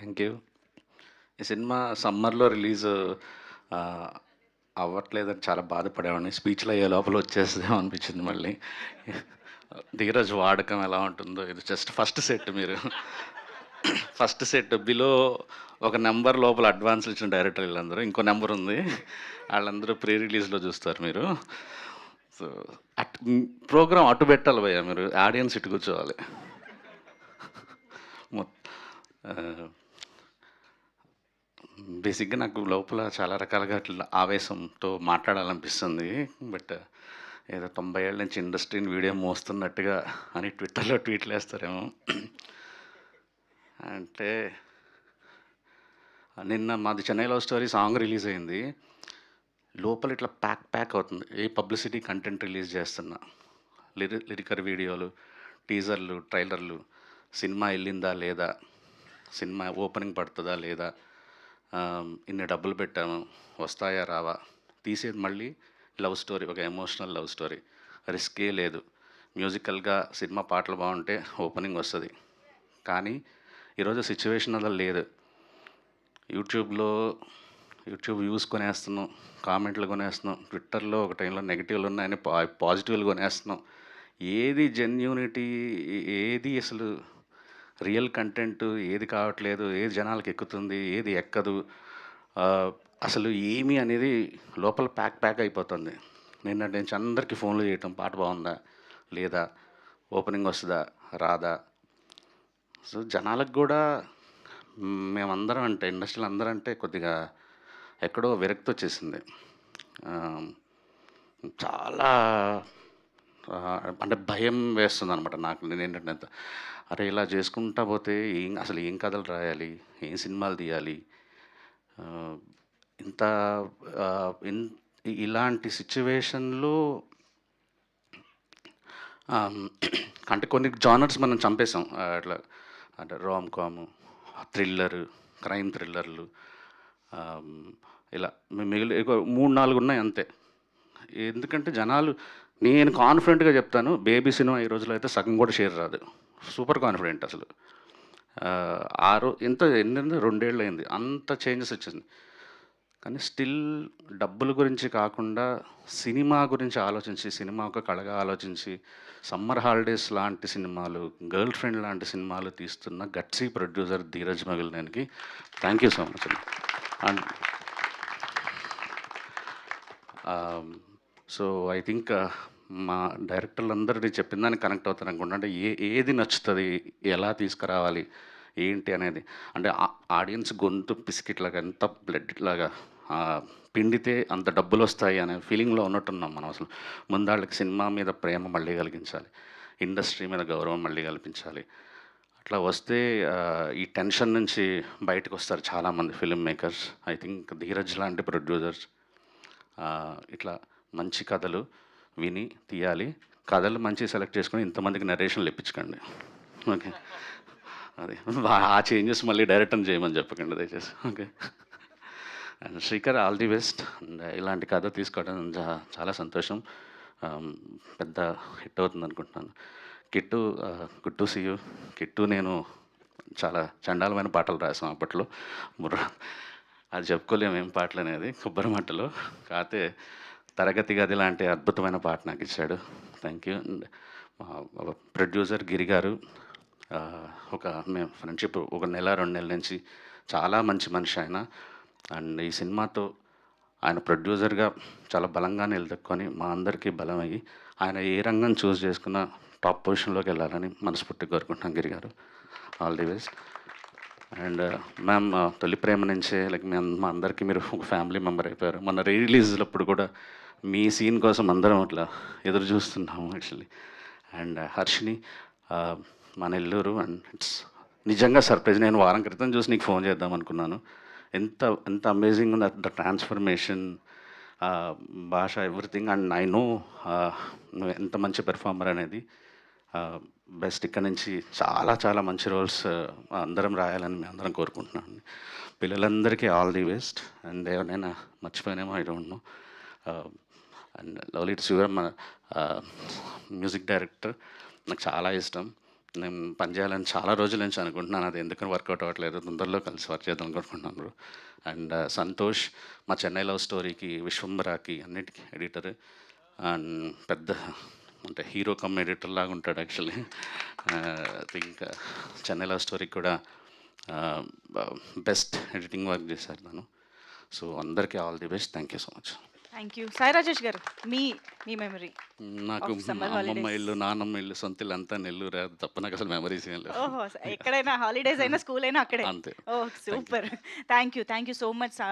Thank you. ఈ cinema సమ్మర్‌లో release ఆహ్, అవ్వట్లేదని చాలా బాధపడేవాడిని. స్పీచ్‌లు అయ్యే లోపల వచ్చేస్తదేమో అనిపించింది మళ్ళీ. 'ధీరజ్' వాడకం ఎలా ఉంటుందో ఇది జస్ట్ ఫస్ట్ సెట్ మీరు. ఫస్ట్ సెట్ బిలో ఒక నంబర్ లోపల అడ్వాన్స్‌లు ఇచ్చిన డైరెక్టర్ వీళ్ళందరూ. ఇంకో నంబర్ ఉంది. ఆళ్ళందరూ ప్రీ రిలీజ్‌లో చూస్తారు మీరు. సో, ప్రోగ్రామ్ అటు పెట్టాలి భయ్యా మీరు. ఆడియన్స్ ఇటు కూర్చోవాలి. మొత్ ఆహ్ బేసిక్‌గా నాకు లోపల చాలా రకాలుగా అట్లా ఆవేశంతో మాట్లాడాలనిపిస్తుంది. బట్ ఏదో 90 ఏళ్ల నుంచి ఇండస్ట్రీని వీడే మోస్తున్నట్టుగా అని ట్విట్టర్‌లో ట్వీట్‌లేస్తారేమో. అంటే నిన్న మాది 'Chennai love story' song release అయింది. లోపల ఇట్లా ప్యాక్ అవుతుంది. ఏ పబ్లిసిటీ కంటెంట్ రిలీజ్ చేస్తున్నా. లిరికల్ వీడియోలు, టీజర్లు, ట్రైలర్లు, సినిమా ఎళ్ళిందా లేదా? సినిమా ఓపెనింగ్ పడుతుందా లేదా? ఇన్ని డబ్బులు పెట్టాము, వస్తాయా రావా? తీసేది మళ్ళీ లవ్ స్టోరీ, ఒక ఎమోషనల్ లవ్ స్టోరీ. రిస్కే లేదు. మ్యూజికల్గా సినిమా పాటలు బాగుంటే ఓపెనింగ్ వస్తుంది. కానీ ఈరోజు సిచ్యువేషన్ అలా లేదు. యూట్యూబ్లో యూట్యూబ్ వ్యూస్ కొనేస్తున్నాం, కామెంట్లు కొనేస్తున్నాం, ట్విట్టర్లో ఒక టైంలో నెగిటివ్లు ఉన్నాయని పాజిటివ్లు కొనేస్తున్నాం. ఏది జెన్యూనిటీ, ఏది అసలు రియల్ కంటెంట్ ఏది కావట్లేదు, ఏది జనాలకి ఎక్కుతుంది, ఏది ఎక్కదు, అసలు ఏమి అనేది లోపల ప్యాక్ అయిపోతుంది. నిన్నటి నుంచి అందరికీ ఫోన్లు చేయటం, పాట బాగుందా లేదా, ఓపెనింగ్ వస్తుందా రాదా. సో జనాలకు కూడా మేమందరం అంటే ఇండస్ట్రీలో అందరూ అంటే కొద్దిగా ఎక్కడో విరక్తి వచ్చేసింది. చాలా అంటే భయం వేస్తుందనమాట నాకు. నేనేంటంటే అరే ఇలా చేసుకుంటా పోతే అసలు ఏం కథలు రాయాలి, ఏం సినిమాలు తీయాలి, ఇంత ఇలాంటి సిచ్యువేషన్లో అంటే కొన్ని జానర్స్ మనం చంపేసాం. అట్లా అంటే రామ్ కాము, థ్రిల్లరు, క్రైమ్ థ్రిల్లర్లు, ఇలా మిగిలి 3-4 ఉన్నాయి అంతే. ఎందుకంటే జనాలు, నేను కాన్ఫిడెంట్గా చెప్తాను, బేబీ సినిమా ఈ రోజులో అయితే సగం కూడా షేర్ రాదు. సూపర్ కాన్ఫిడెంట్ అసలు. ఎంత ఎన్ని 2 ఏళ్ళు అయింది, అంత చేంజెస్ వచ్చింది. కానీ స్టిల్ డబ్బుల గురించి కాకుండా సినిమా గురించి ఆలోచించి, సినిమా ఒక కళగా ఆలోచించి, సమ్మర్ హాలిడేస్ లాంటి సినిమాలు, గర్ల్ ఫ్రెండ్ లాంటి సినిమాలు తీస్తున్న గట్సీ ప్రొడ్యూసర్ ధీరజ్ మగిలినేనికి thank you so much. And so I think మా డైరెక్టర్లందరినీ చెప్పిన దానికి కనెక్ట్ అవుతారు అనుకుంటా. అంటే ఏది నచ్చుతుంది, ఎలా తీసుకురావాలి ఏంటి అనేది. అంటే ఆడియన్స్ గొంతు పిసికిట్లాగా, ఎంత బ్లడ్ ఇట్లాగా పిండితే అంత డబ్బులు వస్తాయి అనే ఫీలింగ్లో ఉన్నట్టున్నాం మనం. అసలు ముందాళ్ళకి సినిమా మీద ప్రేమ మళ్ళీ కలిగించాలి, ఇండస్ట్రీ మీద గౌరవం మళ్ళీ కల్పించాలి. అట్లా వస్తే ఈ టెన్షన్ నుంచి బయటకు వస్తారు చాలామంది film makers. I think Dheeraj లాంటి ప్రొడ్యూసర్స్ ఇట్లా మంచి కథలు విని తీయాలి. కథలు మంచి సెలెక్ట్ చేసుకొని ఇంతమందికి నరేషన్లు ఇప్పించకండి. ఓకే, అది ఆ చేంజెస్ మళ్ళీ డైరెక్టర్ని చేయమని చెప్పకండి దయచేసి. Okay. And Srikar, all the best. And ఇలాంటి కథ తీసుకోవడం చాలా సంతోషం. పెద్ద హిట్ అవుతుంది అనుకుంటున్నాను. Kittu, good to see you. Kittu నేను చాలా చండాలమైన పాటలు రాసాం అప్పట్లో. అది చెప్పుకోలేము ఏం పాటలు అనేది, కొబ్బరి మంటలు. కాకపోతే తరగతి గది లాంటి అద్భుతమైన పాట నాకు ఇచ్చాడు. Thank you. అండ్ ప్రొడ్యూసర్ గిరి గారు, ఒక మేము ఫ్రెండ్షిప్ ఒక నెల 2 నెలల నుంచి, చాలా మంచి మనిషి ఆయన. అండ్ ఈ సినిమాతో ఆయన ప్రొడ్యూసర్గా చాలా బలంగా నిలదొక్కుని మా అందరికీ బలమయ్యి ఆయన ఏ రంగం చూస్ చేసుకున్న టాప్ పొజిషన్లోకి వెళ్ళాలని మనస్ఫూర్తిగా కోరుకుంటున్నాం గిరి గారు. All the best. And ma'am, తొలి ప్రేమ నుంచే లైక్ మా అందరికీ మీరు ఒక ఫ్యామిలీ మెంబర్ అయిపోయారు. మన రిలీజ్లప్పుడు కూడా మీ సీన్ కోసం అందరం అట్లా ఎదురు చూస్తున్నాము యాక్చువల్లీ. అండ్ హర్షిని, మా నెల్లూరు. అండ్ ఇట్స్ నిజంగా సర్ప్రైజ్. నేను వారం క్రితం చూసి నీకు ఫోన్ చేద్దాం అనుకున్నాను. ఎంత ఎంత అమేజింగ్ ఉంది ద ట్రాన్స్ఫర్మేషన్, భాష, ఎవ్రీథింగ్. అండ్ ఐ నో నువ్వు ఎంత మంచి పెర్ఫార్మర్ అనేది. బెస్ట్. ఇక్కడ నుంచి చాలా చాలా మంచి రోల్స్ అందరం రాయాలని మేము అందరం కోరుకుంటున్నాను. పిల్లలందరికీ ఆల్ ది బెస్ట్. అండ్ ఎవరైనా మర్చిపోయినేమో I don't know. And lovely to మన మ్యూజిక్ డైరెక్టర్ నాకు చాలా ఇష్టం. నేను పని చేయాలని చాలా రోజుల నుంచి అనుకుంటున్నాను. అది ఎందుకని వర్కౌట్ అవ్వట్లేదు. తొందరలో కలిసి వర్క్ చేద్దాం అనుకుంటున్నాను బ్రో. అండ్ సంతోష్ మా చెన్నై లవ్ స్టోరీకి, విశ్వంబరాకి అన్నిటికీ ఎడిటర్. అండ్ పెద్ద అంటే హీరో కమ్ ఎడిటర్ లాగా ఉంటాడు actually. I think Chennai love స్టోరీకి కూడా బెస్ట్ ఎడిటింగ్ వర్క్ చేశారు తను. సో అందరికీ all the best. Thank you so much. Thank you. Sai Rajesh గారు, మీ మీ మెమరీ నాకు ఆఫ్ సమ్మర్ అమ్మమ్మ హాలిడేస్. ఇల్లు, నాన్నమ్మ ఇల్లు, సొంత ఇల్లు అంతా నెల్లూరు. అది తప్ప నాకు అసలు మెమరీస్ ఏం లేవు. ఓహో! ఎక్కడైనా హాలిడేస్ అయినా, స్కూల్ అయినా అక్కడే. అంతే. Oh! Super. Thank you so much.